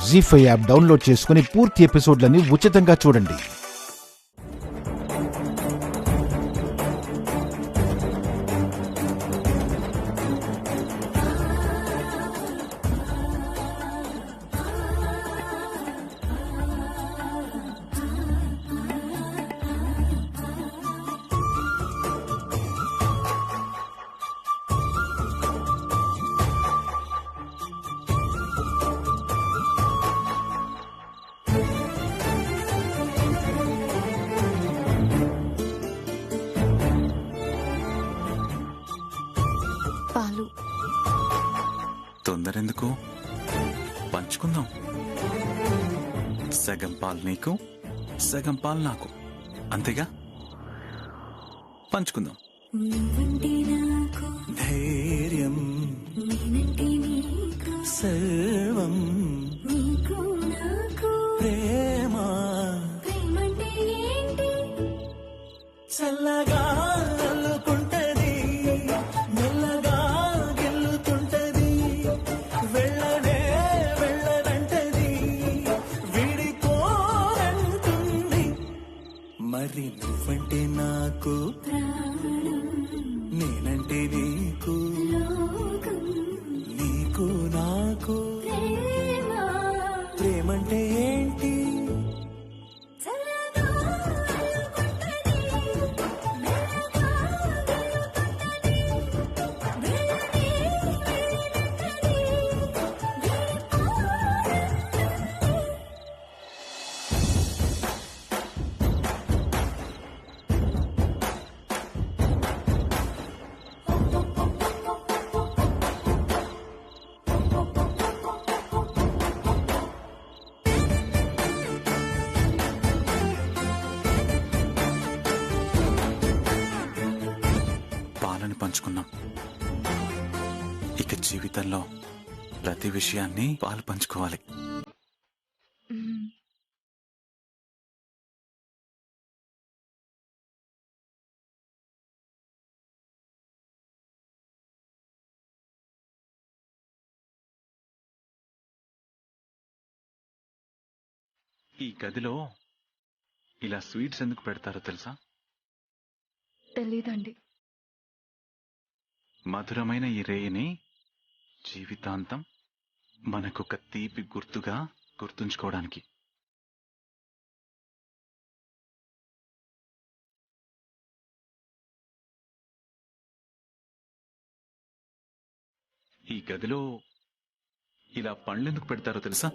జీ5 app download చేసుకుని పూర్తి ఎపిసోడ్లని ఉచితంగా చూడండి. పాలు తొందరెందుకు, పంచుకుందాం. సగం పాలు నీకు, సగం పాలు నాకు, అంతేగా? పంచుకుందాం. ధైర్యం సర్వం ప్రేమ చల్లగా అల్లుకుంటది, మెల్లగా గెల్లుతుంటది, వెళ్ళనే వెళ్ళనంటది, విడిపోనంటుంది. మరి నువ్వంటే నాకు, నేనంటే నీకు, నీకు నాకు ప్రేమంటే ఏంటి? పాలను పంచుకున్నాం, ఇక జీవితంలో ప్రతి విషయాన్ని పాలు పంచుకోవాలి. ఈ గదిలో ఇలా స్వీట్స్ ఎందుకు పెడతారో తెలుసా? తెలీదండి. మధురమైన ఈ రేయిని జీవితాంతం మనకొక తీపి గుర్తుగా గుర్తుంచుకోవడానికి. ఈ గదిలో ఇలా పండ్లెందుకు పెడతారో తెలుసా?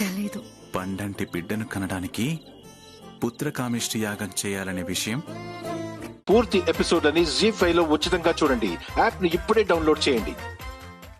తెలీదు. పండంటి బిడ్డను కనడానికి పుత్రకామిష్టి యాగం చేయాలనే విషయం. పూర్తి ఎపిసోడ్లని జీ5 లో ఉచితంగా చూడండి. యాప్ ని ఇప్పుడే డౌన్లోడ్ చేయండి.